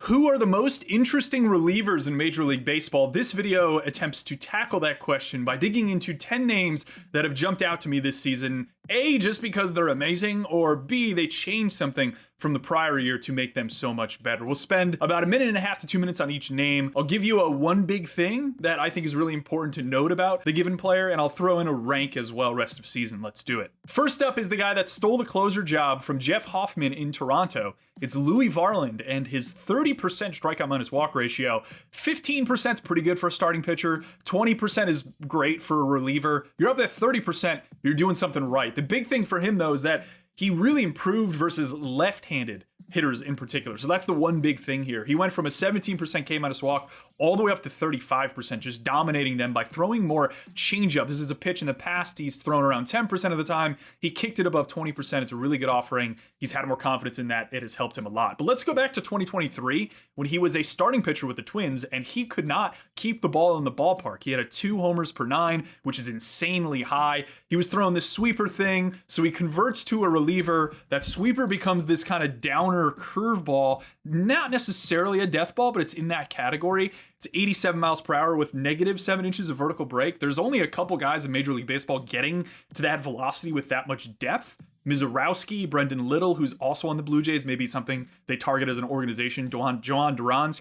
Who are the most interesting relievers in Major League Baseball? This video attempts to tackle that question by digging into 10 names that have jumped out to me this season. A, just because they're amazing, or B, they changed something from the prior year to make them so much better. We'll spend about 1.5 to 2 minutes on each name. I'll give you a one big thing that I think is really important to note about the given player, and I'll throw in a rank as well rest of season. Let's do it. First up is the guy that stole the closer job from Jeff Hoffman in Toronto. It's Louie Varland and his 30% strikeout minus walk ratio. 15% is pretty good for a starting pitcher. 20% is great for a reliever. You're up at 30%, you're doing something right. The big thing for him, though, is that he really improved versus left-handed hitters in particular. So that's the one big thing here. He went from a 17% K minus walk all the way up to 35%, just dominating them by throwing more changeup. This is a pitch in the past he's thrown around 10% of the time. He kicked it above 20%. It's a really good offering. He's had more confidence in that. It has helped him a lot. But let's go back to 2023 when he was a starting pitcher with the Twins and he could not keep the ball in the ballpark. He had a 2 homers per 9, which is insanely high. He was throwing this sweeper thing, so he converts to a reliever. That sweeper becomes this kind of downer curveball, not necessarily a death ball, but it's in that category. It's 87 miles per hour with -7 inches of vertical break. There's only a couple guys in Major League Baseball getting to that velocity with that much depth. Mizorowski, Brendan Little, who's also on the Blue Jays, maybe something they target as an organization, Johan Duran,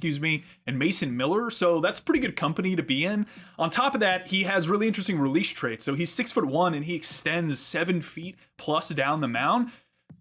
and Mason Miller. So that's pretty good company to be in. On top of that, he has really interesting release traits. So he's 6'1" and he extends 7 feet plus down the mound.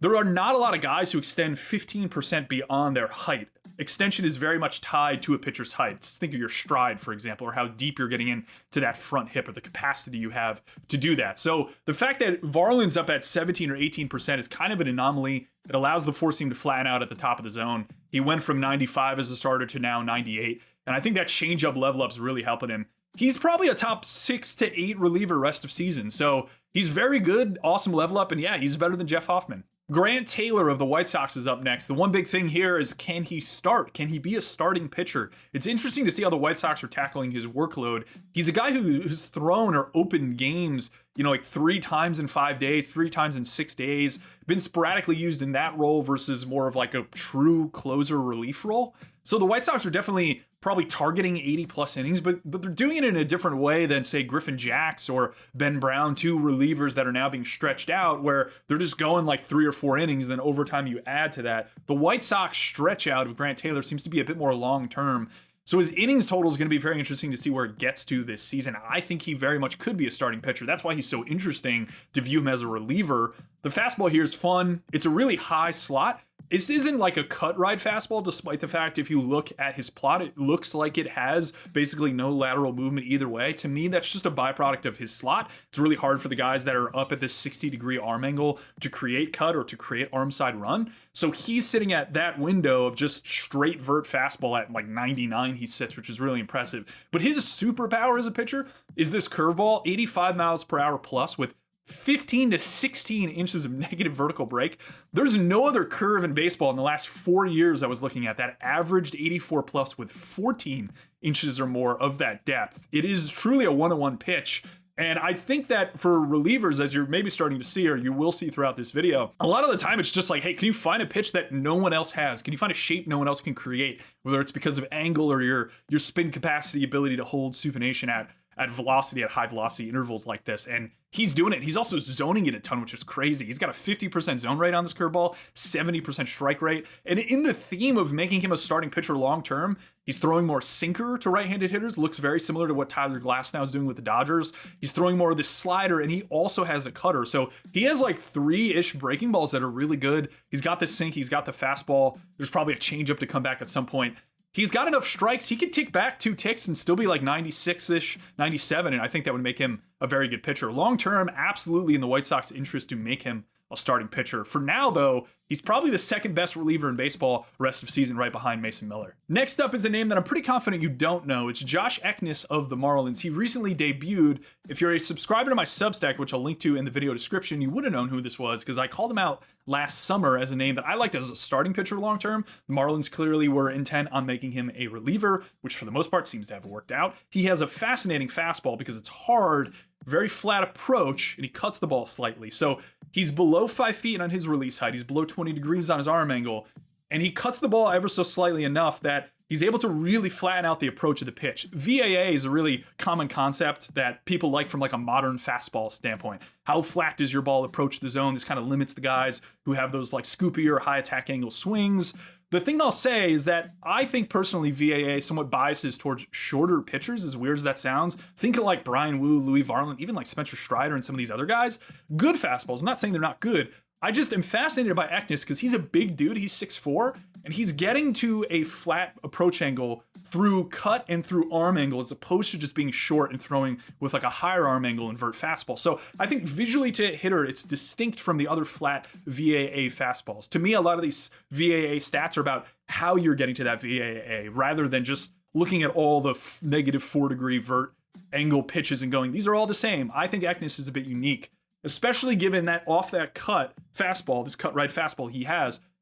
There are not a lot of guys who extend 15% beyond their height. Extension is very much tied to a pitcher's height. Think of your stride, for example, or how deep you're getting into that front hip or the capacity you have to do that. So the fact that Varland's up at 17 or 18% is kind of an anomaly. It allows the four seam to flatten out at the top of the zone. He went from 95 as a starter to now 98. And I think that changeup level up is really helping him. He's probably a top 6 to 8 reliever rest of season. So he's very good, awesome level up. And yeah, he's better than Jeff Hoffman. Grant Taylor of the White Sox is up next. The one big thing here is, can he start? Can he be a starting pitcher? It's interesting to see how the White Sox are tackling his workload. He's a guy who's thrown or opened games, like 3 times in 5 days, 3 times in 6 days, been sporadically used in that role versus more of like a true closer relief role. So the White Sox are definitely probably targeting 80 plus innings, but they're doing it in a different way than, say, Griffin Jax or Ben Brown, 2 relievers that are now being stretched out, where they're just going like 3 or 4 innings, then overtime you add to that. The White Sox stretch out of Grant Taylor seems to be a bit more long-term. So his innings total is going to be very interesting to see where it gets to this season. I think he very much could be a starting pitcher. That's why he's so interesting to view him as a reliever. The fastball here is fun. It's a really high slot. This isn't like a cut ride fastball, despite the fact if you look at his plot, it looks like it has basically no lateral movement either way. To me, that's just a byproduct of his slot. It's really hard for the guys that are up at this 60-degree arm angle to create cut or to create arm side run. So he's sitting at that window of just straight vert fastball at like 99 he sits, which is really impressive. But his superpower as a pitcher is this curveball, 85 miles per hour plus with 15 to 16 inches of negative vertical break. There's no other curve in baseball in the last 4 years I was looking at that averaged 84 plus with 14 inches or more of that depth. It is truly a one-on-one pitch. And I think that for relievers, as you're maybe starting to see, or you will see throughout this video, a lot of the time it's just like, hey, can you find a pitch that no one else has? Can you find a shape no one else can create? Whether it's because of angle or your spin capacity, ability to hold supination at velocity, at high velocity intervals like this. And he's doing it. He's also zoning it a ton, which is crazy. He's got a 50% zone rate on this curveball, 70% strike rate. And in the theme of making him a starting pitcher long-term, he's throwing more sinker to right-handed hitters. Looks very similar to what Tyler Glasnow is doing with the Dodgers. He's throwing more of this slider, and he also has a cutter. So he has like 3-ish breaking balls that are really good. He's got the sink. He's got the fastball. There's probably a changeup to come back at some point. He's got enough strikes. He could tick back 2 ticks and still be like 96-ish, 97, and I think that would make him a very good pitcher. Long-term, absolutely in the White Sox interest to make him a starting pitcher. For now, though, he's probably the second best reliever in baseball rest of season right behind Mason Miller. Next up is a name that I'm pretty confident you don't know. It's Josh Ekness of the Marlins. He recently debuted. If you're a subscriber to my Substack, which I'll link to in the video description, you would have known who this was because I called him out last summer as a name that I liked as a starting pitcher long-term. The Marlins clearly were intent on making him a reliever, which for the most part seems to have worked out. He has a fascinating fastball because it's hard, very flat approach, and he cuts the ball slightly. So he's below 5 feet on his release height. He's below 20 degrees on his arm angle. and he cuts the ball ever so slightly enough that he's able to really flatten out the approach of the pitch. VAA is a really common concept that people like from like a modern fastball standpoint. How flat does your ball approach the zone? This kind of limits the guys who have those like scoopy or high attack angle swings. The thing I'll say is that I think personally VAA somewhat biases towards shorter pitchers, as weird as that sounds. Think of like Brian Wu, Louie Varland, even like Spencer Strider and some of these other guys. Good fastballs. I'm not saying they're not good. I just am fascinated by Ekness because he's a big dude. He's 6'4", and he's getting to a flat approach angle through cut and through arm angle as opposed to just being short and throwing with like a higher arm angle invert fastball. So I think visually to a hitter, it's distinct from the other flat VAA fastballs. To me, a lot of these VAA stats are about how you're getting to that VAA rather than just looking at all the -4-degree vert angle pitches and going, these are all the same. I think Ekness is a bit unique, especially given that off that cut fastball, this cut right fastball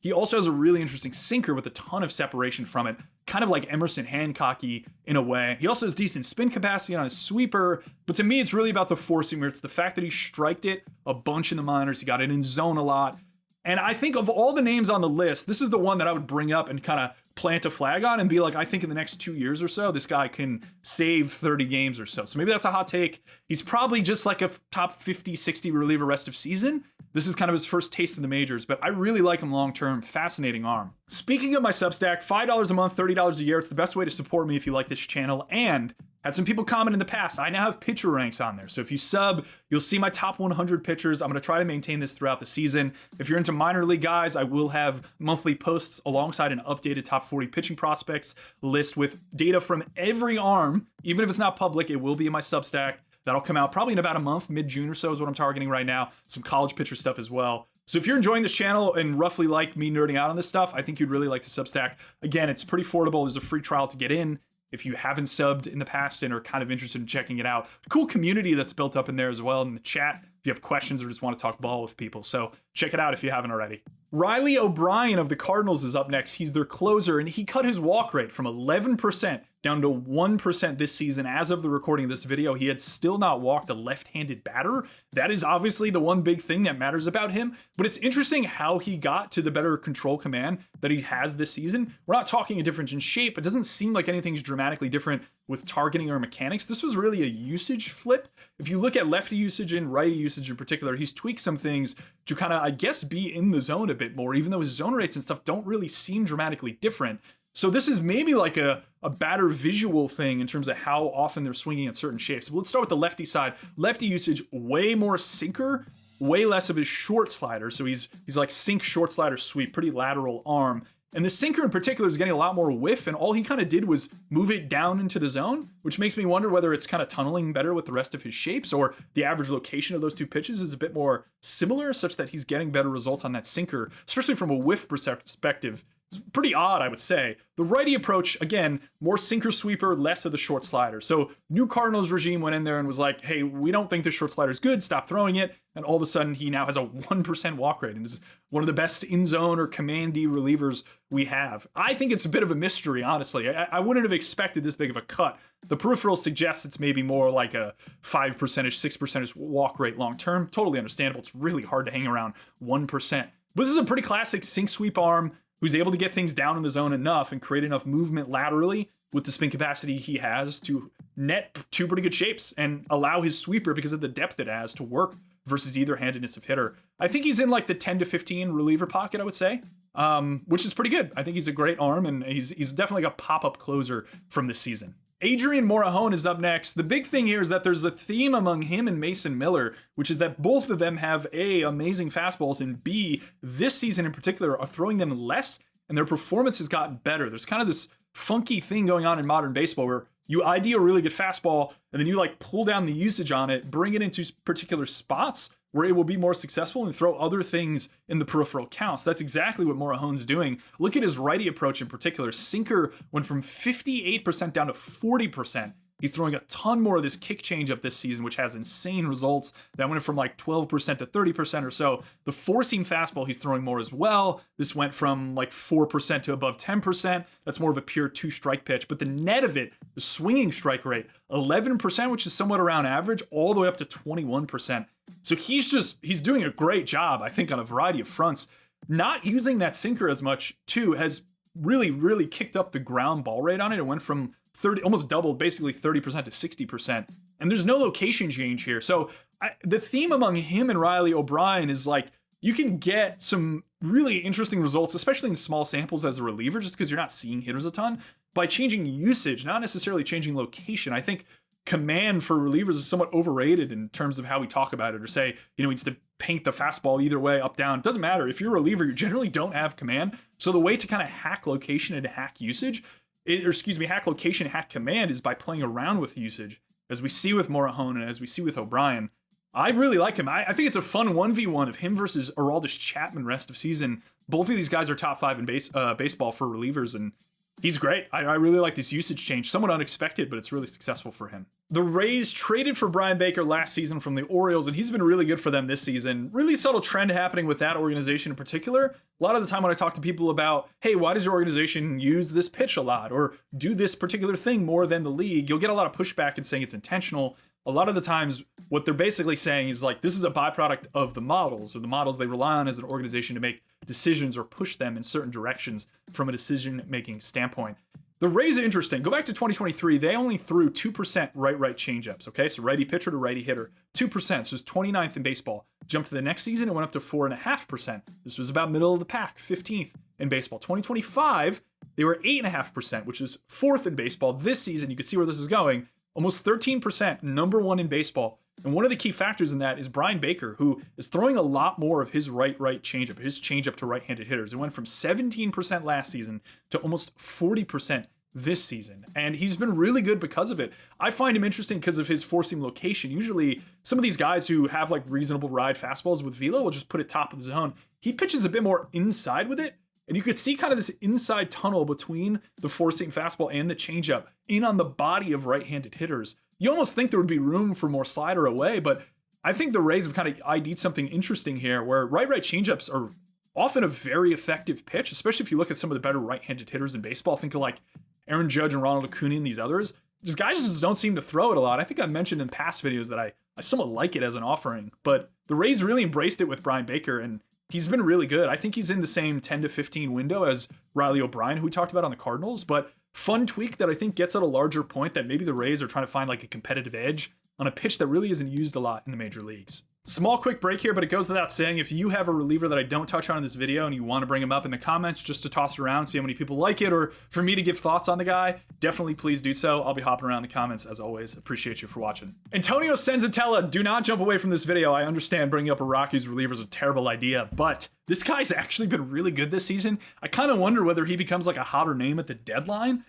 he also has a really interesting sinker with a ton of separation from it, kind of like Emerson Hancocky in a way. He also has decent spin capacity on his sweeper, but to me, it's really about the four seamer. It's the fact that he striked it a bunch in the minors. He got it in zone a lot. And I think of all the names on the list, this is the one that I would bring up and kind of plant a flag on and be like, I think in the next 2 years or so, this guy can save 30 games or so. So maybe that's a hot take. He's probably just like a top 50, 60 reliever rest of season. This is kind of his first taste in the majors, but I really like him long-term. Fascinating arm. Speaking of my Substack, $5 a month, $30 a year. It's the best way to support me if you like this channel. And had some people comment in the past. I now have pitcher ranks on there. So if you sub, you'll see my top 100 pitchers. I'm going to try to maintain this throughout the season. If you're into minor league guys, I will have monthly posts alongside an updated top 40 pitching prospects list with data from every arm. Even if it's not public, it will be in my Substack. That'll come out probably in about a month, mid-June or so is what I'm targeting right now. Some college pitcher stuff as well. So if you're enjoying this channel and roughly like me nerding out on this stuff, I think you'd really like the Substack. Again, it's pretty affordable. There's a free trial to get in. If you haven't subbed in the past and are kind of interested in checking it out, cool community that's built up in there as well in the chat. If you have questions or just want to talk ball with people. So check it out if you haven't already. Riley O'Brien of the Cardinals is up next. He's their closer, and he cut his walk rate from 11% down to 1% this season. As of the recording of this video, he had still not walked a left-handed batter. That is obviously the one big thing that matters about him, but it's interesting how he got to the better control command that he has this season. We're not talking a difference in shape. It doesn't seem like anything's dramatically different with targeting or mechanics. This was really a usage flip. If you look at lefty usage and righty usage in particular, he's tweaked some things to kind of, I guess, be in the zone a bit more, even though his zone rates and stuff don't really seem dramatically different. So this is maybe like a batter visual thing in terms of how often they're swinging at certain shapes. But let's start with the lefty side. Lefty usage, way more sinker, way less of his short slider. So he's like sink, short slider, sweep, pretty lateral arm. And the sinker in particular is getting a lot more whiff, and all he kind of did was move it down into the zone, which makes me wonder whether it's kind of tunneling better with the rest of his shapes, or the average location of those two pitches is a bit more similar, such that he's getting better results on that sinker, especially from a whiff perspective. It's pretty odd, I would say. The righty approach, again, more sinker sweeper, less of the short slider. So new Cardinals regime went in there and was like, hey, we don't think the short slider is good, stop throwing it. And all of a sudden, he now has a 1% walk rate and is one of the best in-zone or command-y relievers we have. I think it's a bit of a mystery, honestly. I wouldn't have expected this big of a cut. The peripheral suggests it's maybe more like a 5%, 6% walk rate long-term. Totally understandable. It's really hard to hang around 1%. But this is a pretty classic sink sweep arm who's able to get things down in the zone enough and create enough movement laterally with the spin capacity he has to net two pretty good shapes and allow his sweeper, because of the depth it has, to work versus either handedness of hitter. I think he's in like the 10 to 15 reliever pocket, I would say, which is pretty good. I think he's a great arm, and he's definitely a pop-up closer from this season. Adrian Morejon is up next. The big thing here is that there's a theme among him and Mason Miller, which is that both of them have A, amazing fastballs, and B, this season in particular, are throwing them less, and their performance has gotten better. There's kind of this funky thing going on in modern baseball where you ID a really good fastball, and then you like pull down the usage on it, bring it into particular spots where it will be more successful, and throw other things in the peripheral counts. That's exactly what Morejon's doing. Look at his righty approach in particular. Sinker went from 58% down to 40%. He's throwing a ton more of this kick changeup this season, which has insane results. That went from like 12% to 30% or so. The four-seam fastball, he's throwing more as well. This went from like 4% to above 10%. That's more of a pure two-strike pitch. But the net of it, the swinging strike rate, 11%, which is somewhat around average, all the way up to 21%. So he's doing a great job, I think, on a variety of fronts. not using that sinker as much too has really, really kicked up the ground ball rate on it. It went from 30, almost doubled, basically 30% to 60%. And there's no location change here. So the theme among him and Riley O'Brien is like, you can get some really interesting results, especially in small samples as a reliever, just because you're not seeing hitters a ton, by changing usage, not necessarily changing location. I think command for relievers is somewhat overrated in terms of how we talk about it, or say, he needs to paint the fastball either way, up, down. It doesn't matter. If you're a reliever, you generally don't have command. So the way to kind of hack location and hack usage, hack location, hack command, is by playing around with usage, as we see with Morejon and as we see with O'Brien. I really like him. I think it's a fun 1v1 of him versus Aroldis Chapman rest of season. Both of these guys are top 5 in baseball for relievers, and he's great. I really like this usage change. Somewhat unexpected, but it's really successful for him. The Rays traded for Brian Baker last season from the Orioles, and he's been really good for them this season. Really subtle trend happening with that organization in particular. A lot of the time when I talk to people about, hey, why does your organization use this pitch a lot or do this particular thing more than the league, you'll get a lot of pushback and saying it's intentional. A lot of the times what they're basically saying is like, this is a byproduct of the models, or the models they rely on as an organization to make decisions or push them in certain directions from a decision-making standpoint. The Rays are interesting. Go back to 2023. They only threw 2% right changeups, okay? So righty pitcher to righty hitter, 2%. So it's 29th in baseball. Jumped to the next season, it went up to 4.5%. This was about middle of the pack, 15th in baseball. 2025, they were 8.5%, which is 4th in baseball. This season, you can see where this is going. Almost 13%, number 1 in baseball. And one of the key factors in that is Brian Baker, who is throwing a lot more of his right changeup, his changeup to right-handed hitters. It went from 17% last season to almost 40% this season. And he's been really good because of it. I find him interesting because of his four-seam location. Usually, some of these guys who have like reasonable ride fastballs with velo will just put it top of the zone. He pitches a bit more inside with it. And you could see kind of this inside tunnel between the four-seam fastball and the changeup in on the body of right-handed hitters. You almost think there would be room for more slider away, but I think the Rays have kind of ID'd something interesting here where right changeups are often a very effective pitch, especially if you look at some of the better right-handed hitters in baseball. Think of like Aaron Judge and Ronald Acuna and these others. These guys just don't seem to throw it a lot. I think I mentioned in past videos that I somewhat like it as an offering, but the Rays really embraced it with Brian Baker, and he's been really good. I think he's in the same 10 to 15 window as Riley O'Brien, who we talked about on the Cardinals, but fun tweak that I think gets at a larger point that maybe the Rays are trying to find like a competitive edge on a pitch that really isn't used a lot in the major leagues. Small quick break here, but it goes without saying, if you have a reliever that I don't touch on in this video and you want to bring him up in the comments just to toss it around, see how many people like it, or for me to give thoughts on the guy, definitely please do so. I'll be hopping around the comments as always. Appreciate you for watching. Antonio Senzatella, do not jump away from this video. I understand bringing up a Rockies reliever is a terrible idea, but this guy's actually been really good this season. I kind of wonder whether he becomes like a hotter name at the deadline.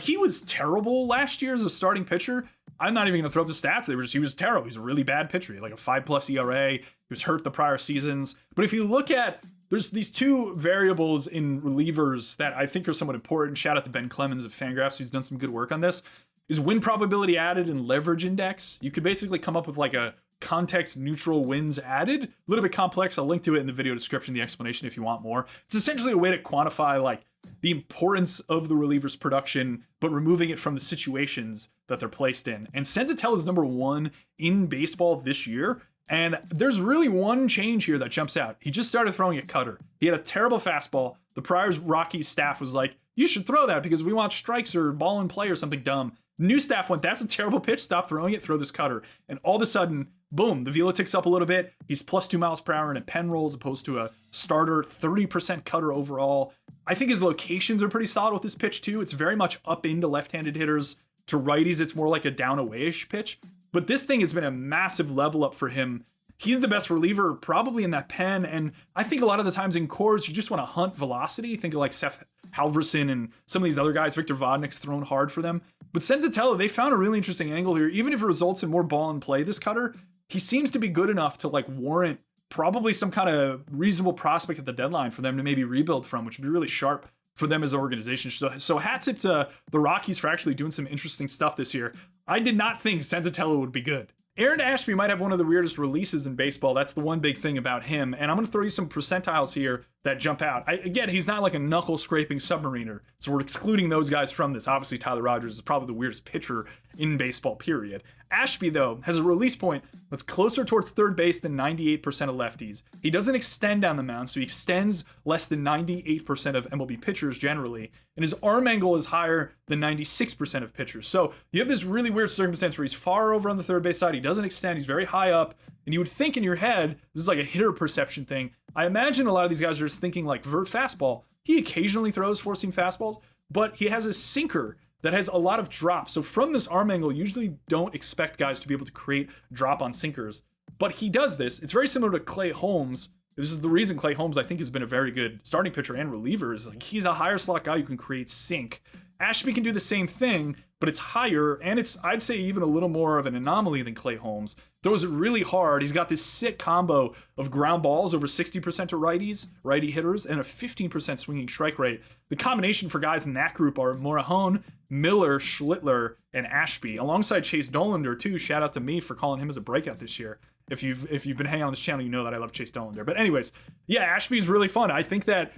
He was terrible last year as a starting pitcher. I'm not even going to throw up the stats. He was terrible. He was a really bad pitcher. He had like a 5+ ERA. He was hurt the prior seasons. But if you look at, there's these two variables in relievers that I think are somewhat important. Shout out to Ben Clemens of Fangraphs, who's done some good work on this. Is win probability added and leverage index. You could basically come up with like a context neutral wins added. A little bit complex. I'll link to it in the video description, the explanation if you want more. It's essentially a way to quantify like the importance of the reliever's production, but removing it from the situations that they're placed in. And Senzatella is number 1 in baseball this year. And there's really one change here that jumps out. He just started throwing a cutter. He had a terrible fastball. The prior Rockies staff was like, you should throw that because we want strikes or ball in play or something dumb. New staff went, that's a terrible pitch. Stop throwing it. Throw this cutter. And all of a sudden, boom, the velo ticks up a little bit. He's +2 miles per hour in a pen roll as opposed to a starter, 30% cutter overall. I think his locations are pretty solid with this pitch too. It's very much up into left-handed hitters. To righties, it's more like a down away-ish pitch. But this thing has been a massive level up for him. He's the best reliever probably in that pen. And I think a lot of the times in cores, you just want to hunt velocity. Think of like Seth Halverson and some of these other guys. Victor Vodnik's thrown hard for them. But Senzatella, they found a really interesting angle here. Even if it results in more ball in play, this cutter, he seems to be good enough to like warrant probably some kind of reasonable prospect at the deadline for them to maybe rebuild from, which would be really sharp for them as an organization. So hats tip to the Rockies for actually doing some interesting stuff this year. I did not think Senzatella would be good. Aaron Ashby might have one of the weirdest releases in baseball. That's the one big thing about him. And I'm going to throw you some percentiles here that jump out. Again, he's not like a knuckle scraping submariner, so we're excluding those guys from this. Obviously, Tyler Rogers is probably the weirdest pitcher in baseball, period. Ashby, though, has a release point that's closer towards third base than 98% of lefties. He doesn't extend down the mound, so he extends less than 98% of MLB pitchers generally, and his arm angle is higher than 96% of pitchers. So you have this really weird circumstance where he's far over on the third base side, he doesn't extend, he's very high up, and you would think in your head, this is like a hitter perception thing. I imagine a lot of these guys are just thinking like vert fastball. He occasionally throws four-seam fastballs, but he has a sinker that has a lot of drop. So from this arm angle, usually don't expect guys to be able to create drop on sinkers. But he does this. It's very similar to Clay Holmes. This is the reason Clay Holmes, I think, has been a very good starting pitcher and reliever. Is like he's a higher slot guy who can create sink. Ashby can do the same thing, but it's higher, and it's, I'd say, even a little more of an anomaly than Clay Holmes. Throws it really hard. He's got this sick combo of ground balls, over 60% to righties, righty hitters, and a 15% swinging strike rate. The combination for guys in that group are Morejon, Miller, Schlittler, and Ashby, alongside Chase Dollander, too. Shout out to me for calling him as a breakout this year. If you've been hanging on this channel, you know that I love Chase Dollander. But anyways, yeah, Ashby's really fun. I think that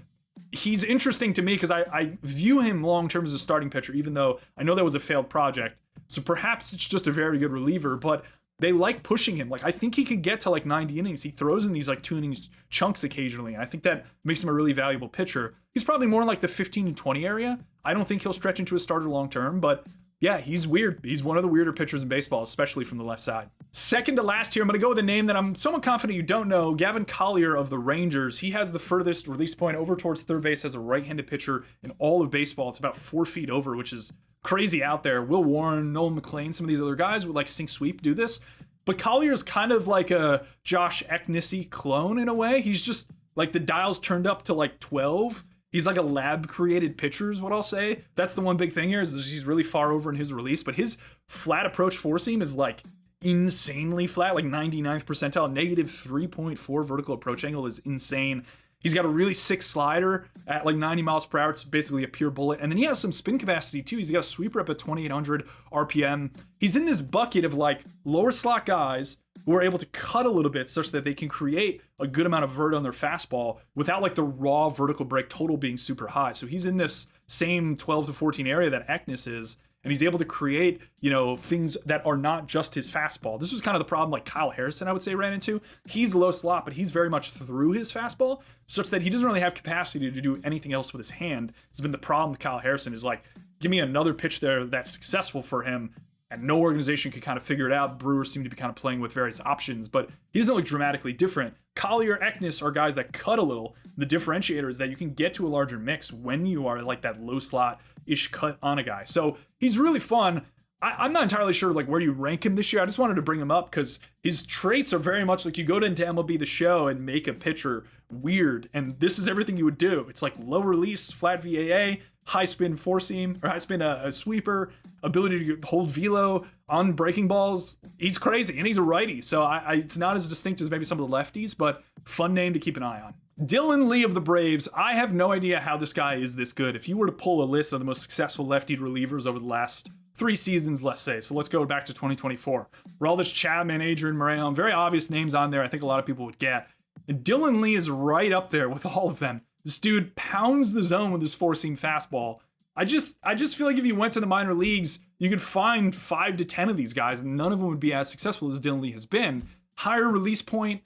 he's interesting to me because I view him long-term as a starting pitcher, even though I know that was a failed project. So perhaps it's just a very good reliever, but they like pushing him. Like, I think he could get to like 90 innings. He throws in these like 2 innings chunks occasionally. And I think that makes him a really valuable pitcher. He's probably more in like the 15 and 20 area. I don't think he'll stretch into a starter long-term, but yeah, he's weird. He's one of the weirder pitchers in baseball, especially from the left side. Second to last here, I'm going to go with a name that I'm somewhat confident you don't know, Gavin Collier of the Rangers. He has the furthest release point over towards third base as a right-handed pitcher in all of baseball. It's about 4 feet over, which is crazy out there. Will Warren, Nolan McLean, some of these other guys would like sink sweep do this. But Collier's kind of like a Josh Ekness-y clone in a way. He's just like the dials turned up to like 12. He's like a lab-created pitcher is what I'll say. That's the one big thing here is he's really far over in his release, but his flat approach four-seam is like insanely flat, like 99th percentile. Negative 3.4 vertical approach angle is insane. He's got a really sick slider at like 90 miles per hour. It's basically a pure bullet. And then he has some spin capacity too. He's got a sweeper up at 2,800 RPM. He's in this bucket of like lower slot guys who are able to cut a little bit such that they can create a good amount of vert on their fastball without like the raw vertical break total being super high. So he's in this same 12 to 14 area that Ekness is. And he's able to create, you know, things that are not just his fastball. This was kind of the problem like Kyle Harrison, I would say, ran into. He's low slot, but he's very much through his fastball, such that he doesn't really have capacity to do anything else with his hand. It's been the problem with Kyle Harrison is like, give me another pitch there that's successful for him, and no organization could kind of figure it out. Brewers seem to be kind of playing with various options, but he doesn't look dramatically different. Collier, Ekness are guys that cut a little. The differentiator is that you can get to a larger mix when you are like that low slot-ish cut on a guy. So he's really fun. I'm not entirely sure like where you rank him this year. I just wanted to bring him up because his traits are very much like you go into MLB The Show and make a pitcher weird, and this is everything you would do. It's like low release, flat VAA, high spin four seam, or high spin a sweeper, ability to hold velo on breaking balls. He's crazy, and he's a righty, so it's not as distinct as maybe some of the lefties, but fun name to keep an eye on. Dylan Lee of the Braves. I have no idea how this guy is this good. If you were to pull a list of the most successful lefty relievers over the last 3 seasons, let's say. So let's go back to 2024. Aroldis Chapman, Adrian Morejon, very obvious names on there I think a lot of people would get. And Dylan Lee is right up there with all of them. This dude pounds the zone with his four-seam fastball. I just feel like if you went to the minor leagues, you could find 5 to 10 of these guys, and none of them would be as successful as Dylan Lee has been. Higher release point.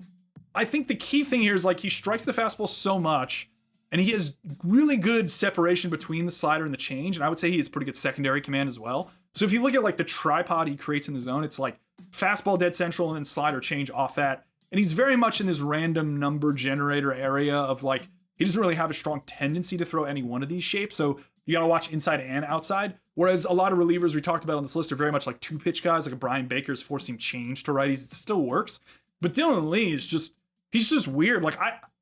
I think the key thing here is like he strikes the fastball so much, and he has really good separation between the slider and the change, and I would say he has pretty good secondary command as well. So if you look at like the tripod he creates in the zone, it's like fastball dead central and then slider change off that. And he's very much in this random number generator area of like, he doesn't really have a strong tendency to throw any one of these shapes. So you got to watch inside and outside. Whereas a lot of relievers we talked about on this list are very much like 2-pitch guys, like a Brian Baker's four-seam change to righties. It still works. But Dylan Lee is he's just weird. Like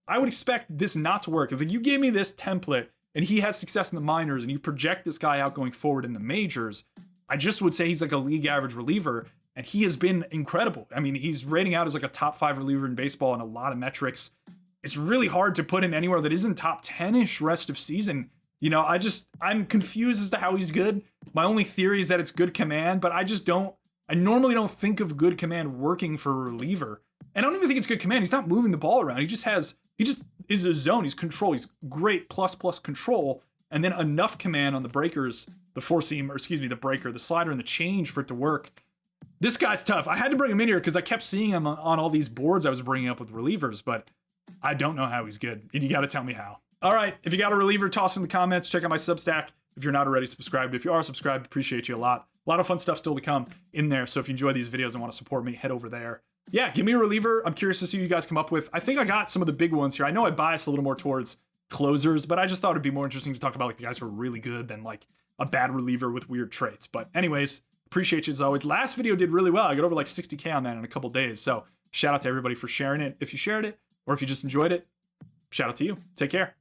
I would expect this not to work. If you gave me this template and he had success in the minors and you project this guy out going forward in the majors, I just would say he's like a league average reliever, and he has been incredible. I mean, he's rating out as like a top 5 reliever in baseball in a lot of metrics. It's really hard to put him anywhere that isn't top 10-ish rest of season. You know, I'm confused as to how he's good. My only theory is that it's good command, but I normally don't think of good command working for a reliever. And I don't even think it's good command. He's not moving the ball around. is a zone. He's control. He's great plus control. And then enough command on the breakers, the four seam, or excuse me, the breaker, the slider, and the change for it to work. This guy's tough. I had to bring him in here because I kept seeing him on all these boards I was bringing up with relievers, but I don't know how he's good. And you got to tell me how. All right. If you got a reliever, toss in the comments. Check out my Substack. If you're not already subscribed, if you are subscribed, appreciate you a lot. A lot of fun stuff still to come in there. So if you enjoy these videos and want to support me, head over there. Yeah, give me a reliever. I'm curious to see what you guys come up with. I think I got some of the big ones here. I know I bias a little more towards closers, but I just thought it'd be more interesting to talk about like the guys who are really good than like a bad reliever with weird traits. But anyways, appreciate you as always. Last video did really well. I got over like 60K on that in a couple days. So shout out to everybody for sharing it. If you shared it or if you just enjoyed it, shout out to you. Take care.